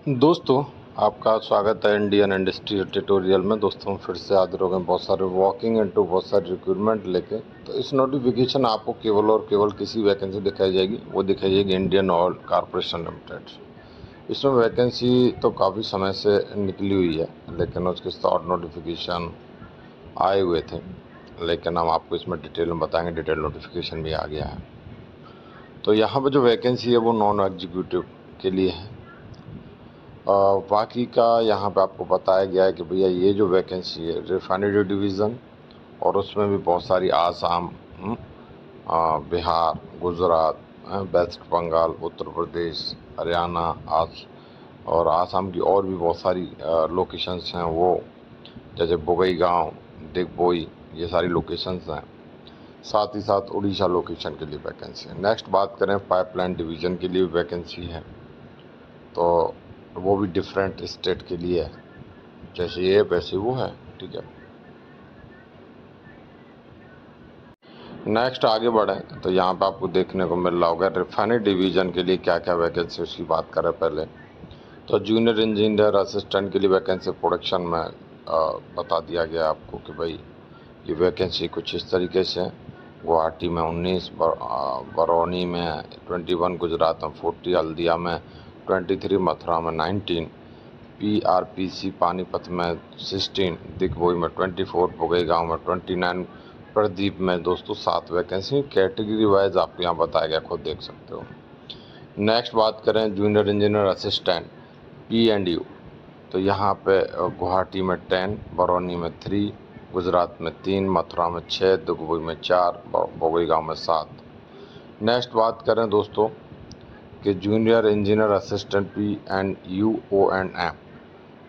दोस्तों, आपका स्वागत है इंडियन इंडस्ट्री ट्यूटोरियल में। दोस्तों फिर से हाजिर हो गए बहुत सारे वॉकिंग इनटू बहुत सारे रिक्रूटमेंट लेके। तो इस नोटिफिकेशन आपको केवल और केवल किसी वैकेंसी दिखाई जाएगी, वो दिखाई जाएगी इंडियन ऑयल कॉरपोरेशन लिमिटेड। इसमें वैकेंसी तो काफ़ी समय से निकली हुई है, लेकिन उसके शॉर्ट नोटिफिकेशन आए हुए थे, लेकिन हम आपको इसमें डिटेल में बताएंगे। डिटेल नोटिफिकेशन भी आ गया है। तो यहाँ पर जो वैकेंसी है वो नॉन एग्जीक्यूटिव के लिए है। बाकी का यहाँ पे आपको बताया गया है कि भैया ये जो वैकेंसी है रिफाइनरी डिवीज़न, और उसमें भी बहुत सारी आसाम, बिहार, गुजरात, वेस्ट बंगाल, उत्तर प्रदेश, हरियाणा, और आसाम की और भी बहुत सारी लोकेशंस हैं, वो जैसे बोगई गांव, दिगबोई, ये सारी लोकेशंस हैं। साथ ही साथ उड़ीसा लोकेशन के लिए वैकेंसी है। नेक्स्ट बात करें, पाइपलाइन डिवीज़न के लिए वैकेंसी है, तो वो भी डिफरेंट स्टेट के लिए है। जैसे ये वैसे वो है, ठीक है। नेक्स्ट आगे बढ़े तो यहाँ पे आपको देखने को मिल रहा होगा रिफाइनरी डिवीज़न के लिए क्या क्या वैकेंसी, उसकी बात करें पहले। तो जूनियर इंजीनियर असिस्टेंट के लिए वैकेंसी प्रोडक्शन में बता दिया गया आपको कि भाई ये वैकेंसी कुछ इस तरीके से है। गुवाहाटी में 19, बरौनी में 21, गुजरात में 40, हल्दिया में 23, मथुरा में 19, PRPC पानीपत में 16, दिगबोई में 24, बोगईगांव में 29, प्रदीप में दोस्तों 7 वैकेंसी। कैटेगरी वाइज आपको यहाँ बताया गया, खुद देख सकते हो। नेक्स्ट बात करें जूनियर इंजीनियर असिस्टेंट P&U, तो यहाँ पे गुवाहाटी में 10, बरौनी में 3, गुजरात में 3, मथुरा में 6, दिगबोई में 4, बोगईगांव में 7। नेक्स्ट बात करें दोस्तों कि जूनियर इंजीनियर असिस्टेंट PNUONM,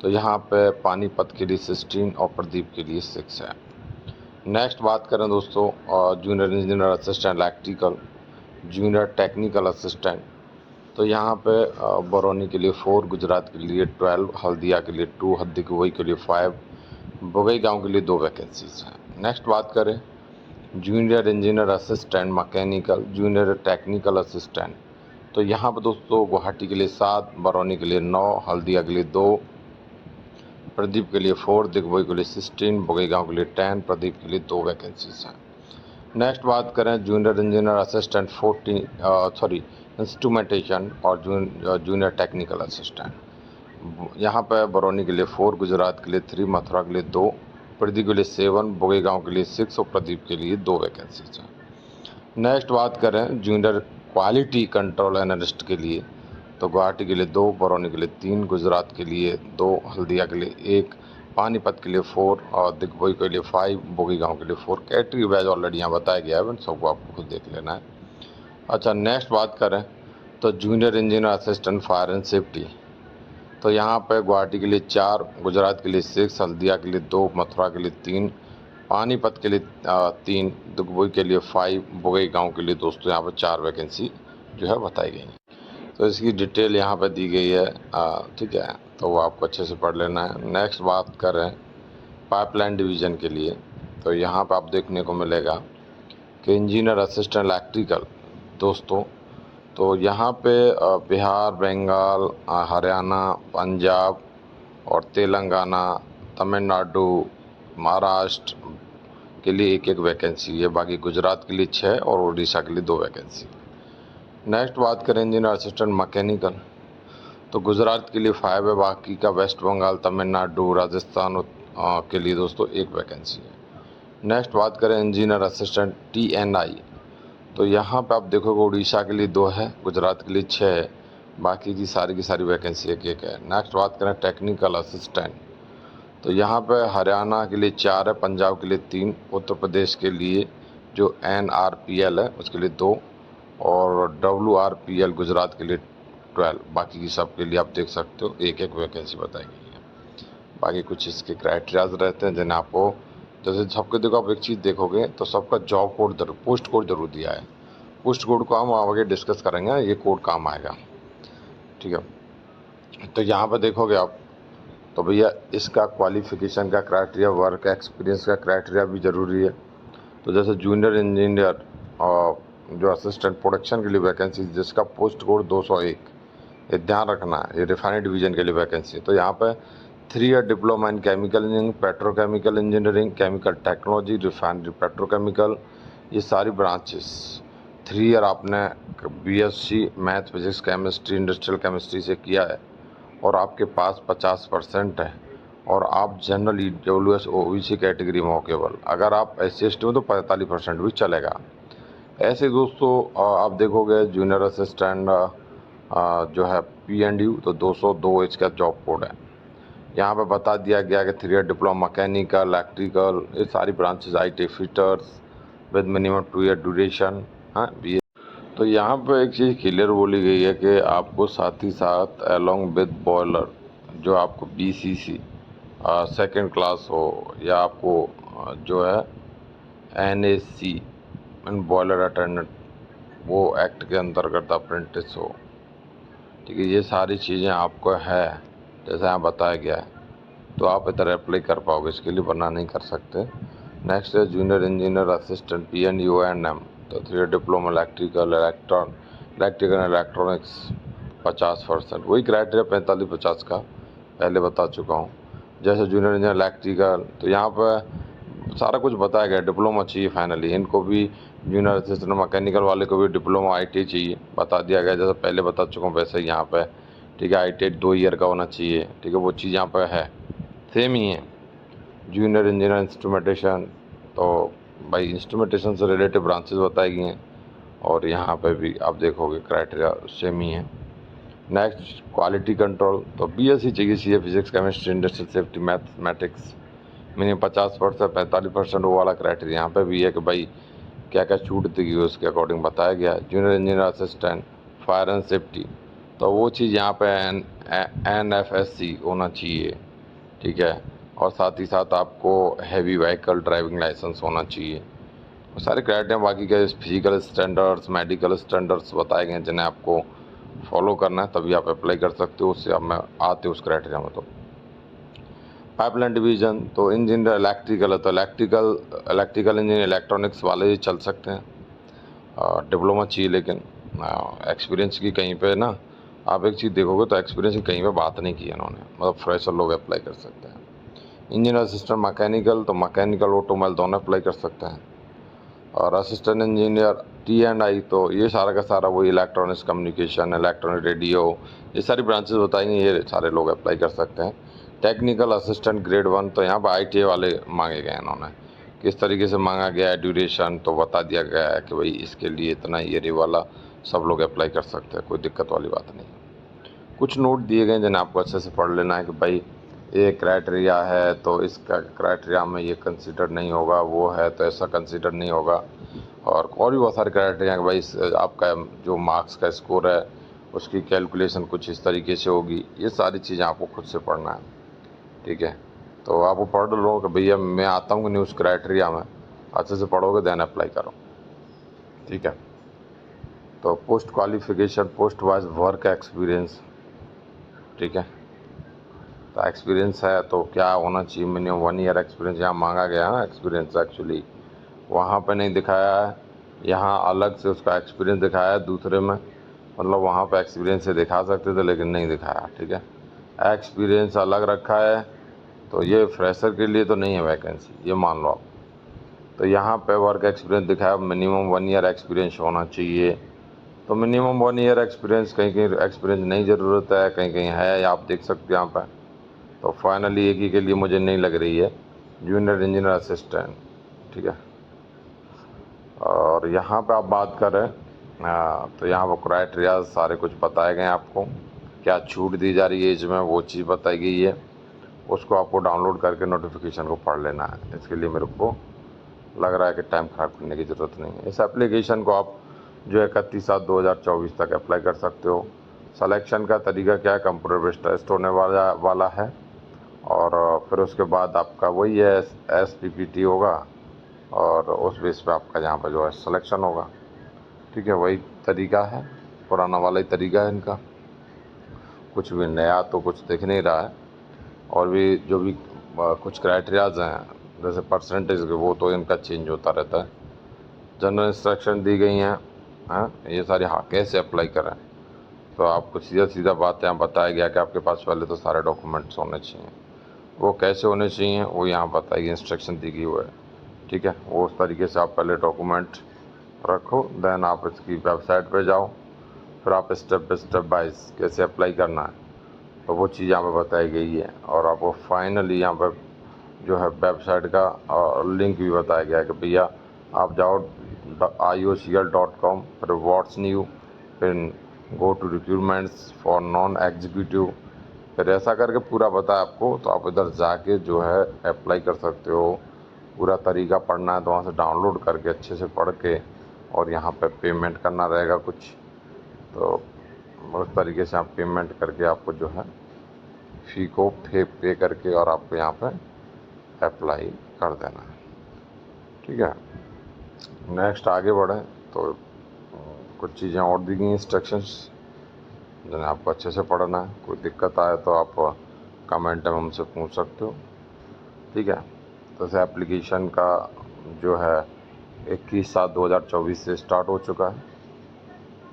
तो यहाँ पे पानीपत के लिए 16 और प्रदीप के लिए 6 है। नेक्स्ट बात करें दोस्तों junior engineer assistant electrical, junior technical assistant, तो यहाँ पे बरौनी के लिए 4, गुजरात के लिए 12, हल्दिया के लिए 2, दिगबोई के लिए 5, बोगईगांव के लिए 2 वैकेंसीज हैं। नेक्स्ट बात करें junior engineer assistant mechanical, junior technical assistant, तो यहाँ पर दोस्तों गुवाहाटी के लिए 7, बरौनी के लिए 9, हल्दिया के लिए 2, प्रदीप के लिए 4, दिगबोई के लिए 16, बोगईगांव के लिए 10, प्रदीप के लिए 2 वैकेंसीज हैं। नेक्स्ट बात करें जूनियर इंजीनियर असिस्टेंट 14, इंस्ट्रूमेंटेशन और जूनियर टेक्निकल असिस्टेंट, यहाँ पर बरौनी के लिए 4, गुजरात के लिए 3, मथुरा के लिए 2, प्रदीप के लिए 7, बोगईगांव के लिए 6 और प्रदीप के लिए 2 वैकेंसीज हैं। नेक्स्ट बात करें जूनियर क्वालिटी कंट्रोल एनालिस्ट के लिए, तो गुवाहाटी के लिए 2, बरौनी के लिए 3, गुजरात के लिए 2, हल्दिया के लिए 1, पानीपत के लिए 4 और दिगबोई के लिए 5, बोगईगांव के लिए 4। कैटेगरी वाइज ऑलरेडी यहाँ बताया गया है, सबको आपको खुद देख लेना है। अच्छा, नेक्स्ट बात करें तो junior engineer assistant fire and safety, तो यहाँ पर गुवाहाटी के लिए 4, गुजरात के लिए 6, हल्दिया के लिए 2, मथुरा के लिए 3, पानीपत के लिए 3, दिगबोई के लिए 5, बोगईगांव के लिए दोस्तों यहाँ पर 4 वैकेंसी जो है बताई गई हैं। तो इसकी डिटेल यहाँ पर दी गई है, ठीक है, तो वो आपको अच्छे से पढ़ लेना है। नेक्स्ट बात करें पाइपलाइन डिवीज़न के लिए, तो यहाँ पर आप देखने को मिलेगा कि इंजीनियर असिस्टेंट इलेक्ट्रिकल दोस्तों, तो यहाँ पे बिहार, बंगाल, हरियाणा, पंजाब और तेलंगाना, तमिलनाडु, महाराष्ट्र के लिए 1-1 वैकेंसी है। बाकी गुजरात के लिए 6 और उड़ीसा के लिए 2 वैकेंसी। नेक्स्ट बात करें इंजीनियर असिस्टेंट मैकेनिकल, तो गुजरात के लिए 5 है, बाकी का वेस्ट बंगाल, तमिलनाडु, राजस्थान के लिए दोस्तों 1 वैकेंसी है। नेक्स्ट बात करें इंजीनियर असिस्टेंट TNI, तो यहाँ पे आप देखोगे उड़ीसा के लिए 2 है, गुजरात के लिए 6 है, बाकी की सारी वैकेंसी 1-1 है। नेक्स्ट बात करें टेक्निकल असिस्टेंट, तो यहाँ पे हरियाणा के लिए 4 है, पंजाब के लिए 3, उत्तर प्रदेश के लिए जो NRPL है उसके लिए 2 और WRPL गुजरात के लिए 12, बाकी की सब के लिए आप देख सकते हो 1-1 वैकेंसी बताई गई है। बाकी कुछ इसके क्राइटेरियाज रहते हैं जिन्हें आपको, जैसे सबके देखो आप एक चीज़ देखोगे तो सबका जॉब कोड जरूर, पोस्ट कोड जरूर दिया है। पोस्ट कोड को हम आगे डिस्कस करेंगे, ये कोड काम आएगा, ठीक है। तो यहाँ पर देखोगे आप, तो भैया इसका क्वालिफिकेशन का क्राइटेरिया, वर्क एक्सपीरियंस का क्राइटेरिया भी ज़रूरी है। तो जैसे जूनियर इंजीनियर और जो असिस्टेंट प्रोडक्शन के लिए वैकेंसी जिसका पोस्ट कोड 201, ये ध्यान रखना है, ये रिफाइनरी डिवीजन के लिए वैकेंसी है। तो यहाँ पे 3 year diploma in chemical engineering, petrochemical engineering, chemical technology, refinery petrochemical, ये सारी ब्रांचेस 3 ईयर आपने BSc math physics chemistry industrial chemistry से किया है और आपके पास 50% है और आप जनरल ईडब्ल्यूएस ओबीसी कैटेगरी में हो केवल। अगर आप SC ST में तो 45% भी चलेगा। ऐसे दोस्तों आप देखोगे जूनियर असिस्टेंट जो है PNDU तो 202 इसका जॉब कोड है। यहाँ पे बता दिया गया कि 3 ईयर डिप्लोमा मैकेनिकल इलेक्ट्रिकल, ये सारी branches IT fitters with minimum 2 year duration. हाँ ये तो यहाँ पे एक चीज़ क्लियर बोली गई है कि आपको साथ ही साथ अलोंग विद बॉयलर जो आपको BCC सेकेंड क्लास हो या आपको जो है NAC बॉयलर अटेंडेंट वो एक्ट के अंतर्गत अप्रेंटिस हो, ठीक है, ये सारी चीज़ें आपको है जैसे यहाँ बताया गया है, तो आप इधर अप्लाई कर पाओगे इसके लिए, वरना नहीं कर सकते। नेक्स्ट है junior engineer assistant PNU ANM तो 3 ईयर डिप्लोमा इलेक्ट्रिकल इलेक्ट्रॉनिक्स 50%, वही क्राइटेरिया 45-50 का पहले बता चुका हूँ। जैसे जूनियर इंजीनियर इलेक्ट्रिकल तो यहाँ पर सारा कुछ बताया गया, डिप्लोमा चाहिए फाइनली, इनको भी जूनियर असिस्टेंट मैकेनिकल वाले को भी डिप्लोमा IT चाहिए, बता दिया गया जैसे पहले बता चुका हूँ वैसे ही यहाँ पे, ठीक है। IT 2 ईयर का होना चाहिए, ठीक है, वो चीज़ यहाँ पे है, सेम ही है। जूनियर इंजीनियर इंस्ट्रूमेंटेशन तो भाई इंस्ट्रूमेंटेशन से रिलेटेड ब्रांचेस बताई गई हैं और यहाँ पे भी आप देखोगे क्राइटेरिया सेम ही है। नेक्स्ट क्वालिटी कंट्रोल तो BSc चाहिए, CA physics chemistry industrial safety mathematics, minimum 50%, 45% वो वाला क्राइटेरिया यहाँ पे भी है कि भाई क्या क्या छूट देगी उसके अकॉर्डिंग बताया गया है। Junior engineer assistant fire and safety तो वो चीज़ यहाँ पे NFSC होना चाहिए, ठीक है, और साथ ही साथ आपको हैवी व्हीकल ड्राइविंग लाइसेंस होना चाहिए। वो सारे क्राइटेरिया बाकी के फिजिकल स्टैंडर्ड्स मेडिकल स्टैंडर्ड्स बताए गए हैं जिन्हें आपको फॉलो करना है, तभी आप अप्लाई कर सकते हो, उससे आप में आते हो उस क्राइटेरिया में। तो पाइपलाइन डिवीज़न तो इंजीनियर इलेक्ट्रिकल है तो इलेक्ट्रिकल इंजीनियर इलेक्ट्रॉनिक्स वाले ही चल सकते हैं, डिप्लोमा चाहिए, लेकिन एक्सपीरियंस की कहीं पे ना आप एक चीज़ देखोगे तो एक्सपीरियंस की कहीं पे बात नहीं की इन्होंने, मतलब फ्रेशर लोग अप्लाई कर सकते हैं। इंजीनियर असिस्टेंट मैकेनिकल तो मैकेनिकल ऑटोमोबाइल दोनों अप्लाई कर सकते हैं, और असिस्टेंट इंजीनियर T&I तो ये सारा का सारा वही इलेक्ट्रॉनिक्स कम्युनिकेशन इलेक्ट्रॉनिक रेडियो ये सारी ब्रांचेस बताएंगे, ये सारे लोग अप्लाई कर सकते हैं। टेक्निकल असिस्टेंट ग्रेड 1 तो यहाँ पर ITA वाले मांगे गए हैं, इन्होंने किस तरीके से मांगा गया है ड्यूरेशन तो बता दिया गया है कि भाई इसके लिए इतना ईयर वाला सब लोग अप्लाई कर सकते हैं, कोई दिक्कत वाली बात नहीं। कुछ नोट दिए गए जिन्हें आपको अच्छे से पढ़ लेना है कि भाई ये क्राइटेरिया है तो इसका क्राइटेरिया में ये कंसीडर नहीं होगा, वो है तो ऐसा कंसीडर नहीं होगा, और भी बहुत सारे क्राइटेरिया कि भाई आपका जो मार्क्स का स्कोर है उसकी कैलकुलेशन कुछ इस तरीके से होगी, ये सारी चीज़ें आपको खुद से पढ़ना है, ठीक है। तो आपको पढ़ लो कि भैया मैं आता हूँ न्यूज़ क्राइटेरिया में, अच्छे से पढ़ोगे देन अप्लाई करो, ठीक है। तो post qualification post wise work experience, ठीक है, तो एक्सपीरियंस है तो क्या होना चाहिए, मिनिमम 1 ईयर एक्सपीरियंस यहाँ मांगा गया है ना, एक्सपीरियंस एक्चुअली वहाँ पे नहीं दिखाया है, यहाँ अलग से उसका एक्सपीरियंस दिखाया है दूसरे में, मतलब वहाँ पे एक्सपीरियंस से दिखा सकते थे लेकिन नहीं दिखाया, ठीक है। एक्सपीरियंस अलग रखा है तो ये फ्रेशर के लिए तो नहीं है वैकेंसी, ये मान लो आप। तो यहाँ पे वर्क एक्सपीरियंस दिखाया, मिनिमम 1 ईयर एक्सपीरियंस होना चाहिए, तो मिनिमम 1 ईयर एक्सपीरियंस, कहीं कहीं एक्सपीरियंस नहीं ज़रूरत है, कहीं कहीं है, आप देख सकते हो यहाँ पर। तो फाइनली एक ही के लिए मुझे नहीं लग रही है, जूनियर इंजीनियर असिस्टेंट, ठीक है। और यहाँ पे आप बात करें तो यहाँ पर क्राइटेरिया सारे कुछ बताए गए हैं आपको, क्या छूट दी जा रही है एज में वो चीज़ बताई गई है, उसको आपको डाउनलोड करके नोटिफिकेशन को पढ़ लेना है। इसके लिए मेरे को लग रहा है कि टाइम ख़राब करने की ज़रूरत नहीं है। इस एप्लीकेशन को आप जो 31/7/2024 तक अप्लाई कर सकते हो। सिलेक्शन का तरीका क्या है, कंप्यूटर बेस्ड टेस्ट होने वाला है, और फिर उसके बाद आपका वही है SPPT होगा, और उस बेस पे आपका यहाँ पर जो है सिलेक्शन होगा, ठीक है। वही तरीका है, पुराना वाला ही तरीका है इनका, कुछ भी नया तो कुछ दिख नहीं रहा है। और भी जो भी कुछ क्राइटेरियाज हैं जैसे परसेंटेज के, वो तो इनका चेंज होता रहता है। जनरल इंस्ट्रक्शन दी गई हैं, हाँ ये सारी, हाँ कैसे अप्लाई करें, तो आपको सीधा सीधा बात यहाँ बताया गया कि आपके पास पहले तो सारे डॉक्यूमेंट्स होने चाहिए। वो कैसे होने चाहिए वो यहाँ बताइए, इंस्ट्रक्शन दी गई हुआ है। ठीक है, वो उस तरीके से आप पहले डॉक्यूमेंट रखो, देन आप इसकी वेबसाइट पे जाओ, फिर आप स्टेप वाइज कैसे अप्लाई करना है तो वो चीज़ यहाँ पे बताई गई है। और आपको फाइनली यहाँ पर जो है वेबसाइट का लिंक भी बताया गया है कि भैया आप जाओ IOCL.com, फिर व्हाट्स न्यू, फिर go to recruitments for non executive, फिर ऐसा करके पूरा बताया आपको। तो आप इधर जाके जो है अप्लाई कर सकते हो। पूरा तरीका पढ़ना है तो वहाँ से डाउनलोड करके अच्छे से पढ़ के और यहाँ पे पेमेंट करना रहेगा कुछ। तो उस तरीके से आप पेमेंट करके आपको जो है फ़ी को पे करके और आपको यहाँ पे अप्लाई कर देना है। ठीक है, नेक्स्ट आगे बढ़ें तो कुछ चीज़ें और दी गई इंस्ट्रक्शंस जिन्हें आपको अच्छे से पढ़ना है। कोई दिक्कत आए तो आप कमेंट में हमसे पूछ सकते हो। ठीक है, तो इस एप्लीकेशन का जो है 21/7/2024 से स्टार्ट हो चुका है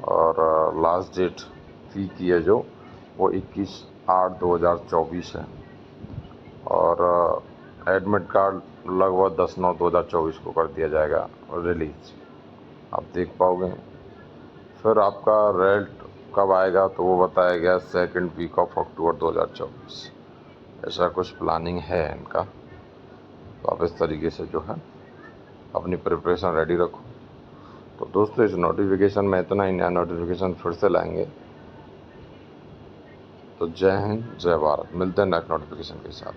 और लास्ट डेट फ़ी की है जो वो 21/8/2024 है। और एडमिट कार्ड लगभग 10/9/2024 को कर दिया जाएगा रिलीज़, आप देख पाओगे। फिर आपका रेट कब आएगा तो वो बताया गया 2nd वीक ऑफ अक्टूबर 2024, ऐसा कुछ प्लानिंग है इनका। तो आप इस तरीके से जो है अपनी प्रिपरेशन रेडी रखो। तो दोस्तों इस नोटिफिकेशन में इतना ही, नया नोटिफिकेशन फिर से लाएंगे। तो जय हिंद, जय भारत, मिलते हैं नेक्स्ट नोटिफिकेशन के साथ।